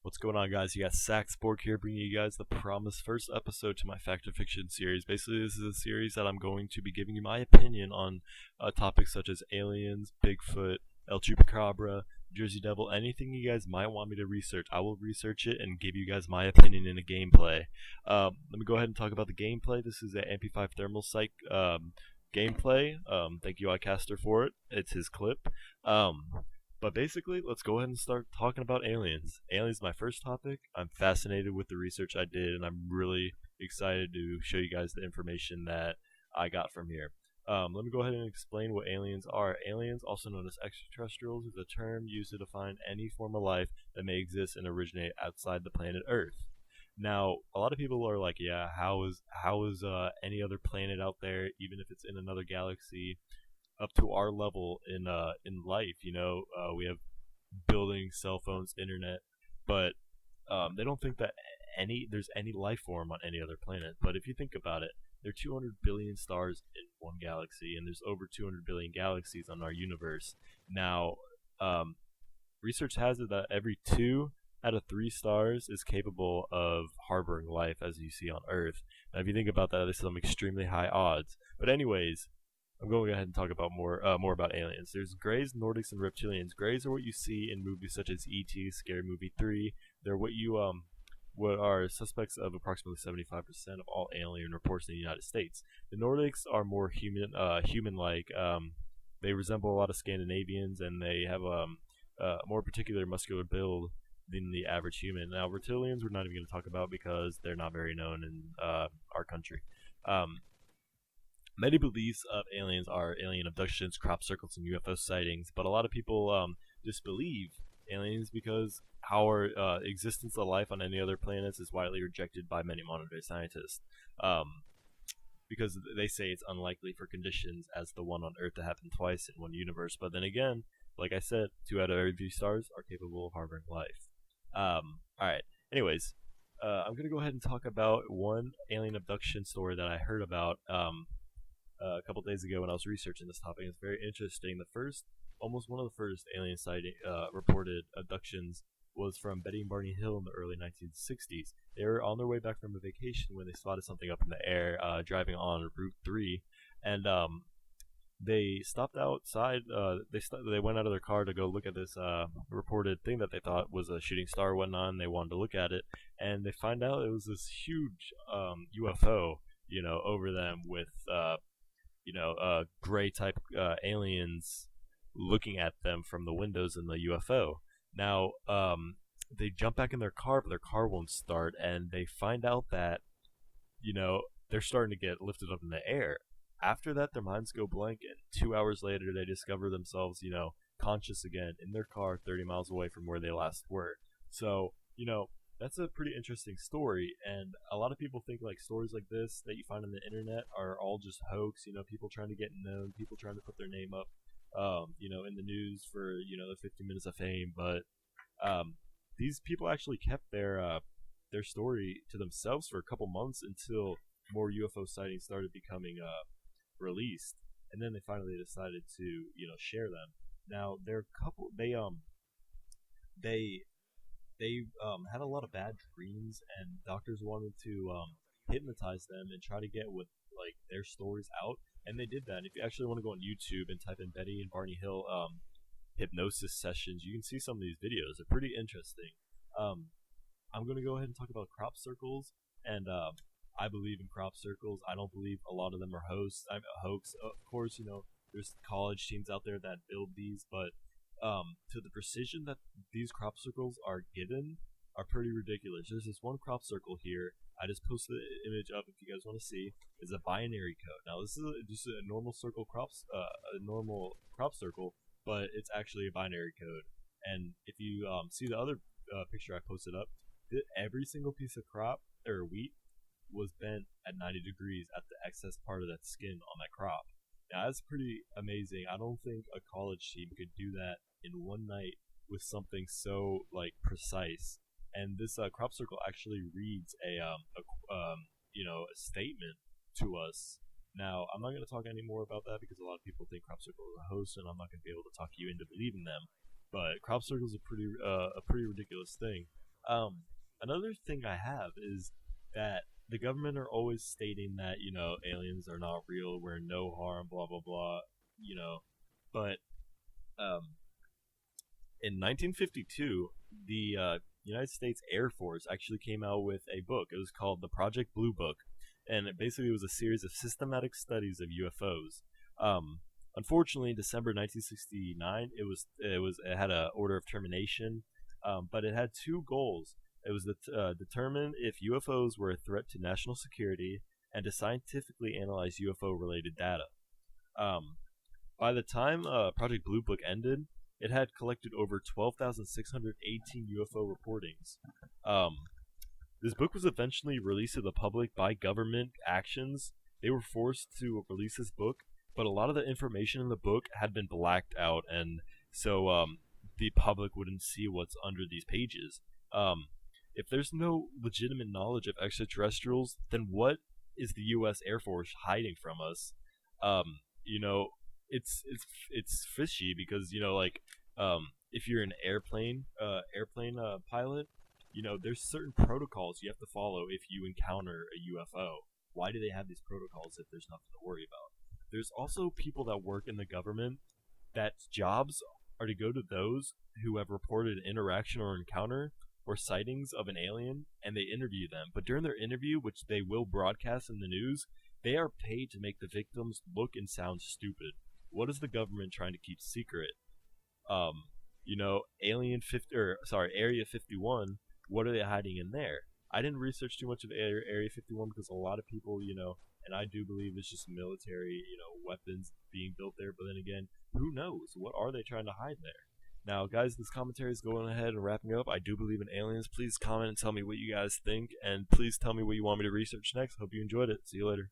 What's going on, guys? You got Saxborg here bringing you guys the promised first episode to my Fact or Fiction series. Basically, this is a series that I'm going to be giving you my opinion on topics such as aliens, Bigfoot, El Chupacabra, Jersey Devil, anything you guys might want me to research. I will research it and give you guys my opinion in a gameplay. Let me go ahead and talk about the gameplay. This is an MP5 Thermal Psych gameplay. Thank you, iCaster, for it. It's his clip. But basically, let's go ahead and start talking about aliens. Aliens is my first topic. I'm fascinated with the research I did, and I'm really excited to show you guys the information that I got from here. Let me go ahead and explain what aliens are. Aliens, also known as extraterrestrials, is a term used to define any form of life that may exist and originate outside the planet Earth. Now, a lot of people are like, yeah, how is any other planet out there, even if it's in another galaxy, up to our level in life? We have buildings, cell phones, internet, but they don't think that there's any life form on any other planet. But if you think about it, there are 200 billion stars in one galaxy, and there's over 200 billion galaxies on our universe. Now, research has it that every 2 out of 3 stars is capable of harboring life, as you see on Earth. Now, if you think about that, there's some extremely high odds. But anyways, I'm going to go ahead and talk about more about aliens. There's Greys, Nordics, and Reptilians. Greys are what you see in movies such as E.T., Scary Movie 3. They're what are suspects of approximately 75% of all alien reports in the United States. The Nordics are more human-like. They resemble a lot of Scandinavians, and they have a more particular muscular build than the average human. Now, Reptilians we're not even going to talk about because they're not very known in our country. Many beliefs of aliens are alien abductions, crop circles, and UFO sightings, but a lot of people disbelieve aliens because our existence of life on any other planets is widely rejected by many modern-day scientists, because they say it's unlikely for conditions as the one on Earth to happen twice in one universe. But then again, like I said, 2 out of every 3 stars are capable of harboring life. Alright, anyways, I'm going to go ahead and talk about one alien abduction story that I heard about a couple days ago when I was researching this topic. It's very interesting. Almost one of the first alien sighting reported abductions was from Betty and Barney Hill in the early 1960s. They were on their way back from a vacation when they spotted something up in the air, driving on Route 3, and they stopped outside. They went out of their car to go look at this reported thing that they thought was a shooting star or whatnot, and they wanted to look at it, and they find out it was this huge UFO, over them with gray type aliens looking at them from the windows in the UFO. Now, they jump back in their car, but their car won't start, and they find out that, they're starting to get lifted up in the air. After that, their minds go blank, and 2 hours later, they discover themselves, conscious again in their car 30 miles away from where they last were. So, that's a pretty interesting story, and a lot of people think like stories like this that you find on the internet are all just hoax. People trying to get known, people trying to put their name up, in the news for the 50 minutes of fame. But these people actually kept their story to themselves for a couple months until more UFO sightings started becoming released, and then they finally decided to share them. Now they're a couple. They had a lot of bad dreams, and doctors wanted to hypnotize them and try to get with their stories out, and they did that. And if you actually want to go on YouTube and type in Betty and Barney Hill hypnosis sessions, you can see some of these videos. They're pretty interesting. I'm going to go ahead and talk about crop circles, and I believe in crop circles. I don't believe a lot of them are hoax. Of course, there's college teams out there that build these, but to the precision that these crop circles are given are pretty ridiculous. There's this one crop circle here. I just posted the image up if you guys want to see. It's a binary code. Now this is just a normal a normal crop circle, but it's actually a binary code. And if you see the other picture I posted up, every single piece of crop or wheat was bent at 90 degrees at the excess part of that skin on that crop. Now that's pretty amazing. I don't think a college team could do that in one night with something so precise. And this crop circle actually reads a statement to us. Now I'm not going to talk any more about that because a lot of people think crop circles are a hoax, and I'm not going to be able to talk you into believing them. But crop circles are a pretty ridiculous thing. Another thing I have is that the government are always stating that aliens are not real, we're no harm, blah blah blah, you know. But um, in 1952, the United States Air Force actually came out with a book. It was called the Project Blue Book, and it basically was a series of systematic studies of UFOs. Um, Unfortunately, in December 1969, it had a order of termination, but it had two goals. It was to determine if UFOs were a threat to national security and to scientifically analyze UFO related data. Um, by the time Project Blue Book ended, it had collected over 12,618 UFO reportings. Um, this book was eventually released to the public by government actions. They were forced to release this book, but a lot of the information in the book had been blacked out, and so the public wouldn't see what's under these pages. Um, if there's no legitimate knowledge of extraterrestrials, then what is the U.S. Air Force hiding from us? Um, you know, it's fishy because if you're an airplane pilot, there's certain protocols you have to follow if you encounter a UFO. Why do they have these protocols if there's nothing to worry about? There's also people that work in the government that jobs are to go to those who have reported an interaction or encounter or sightings of an alien, and they interview them. But during their interview, which they will broadcast in the news, they are paid to make the victims look and sound stupid. What is the government trying to keep secret? Um, Alien 50, or sorry, Area 51. What are they hiding in there? I didn't research too much of Area 51 because a lot of people, and I do believe it's just military, weapons being built there. But then again, who knows? What are they trying to hide there? Now, guys, this commentary is going ahead and wrapping up. I do believe in aliens. Please comment and tell me what you guys think, and please tell me what you want me to research next. Hope you enjoyed it. See you later.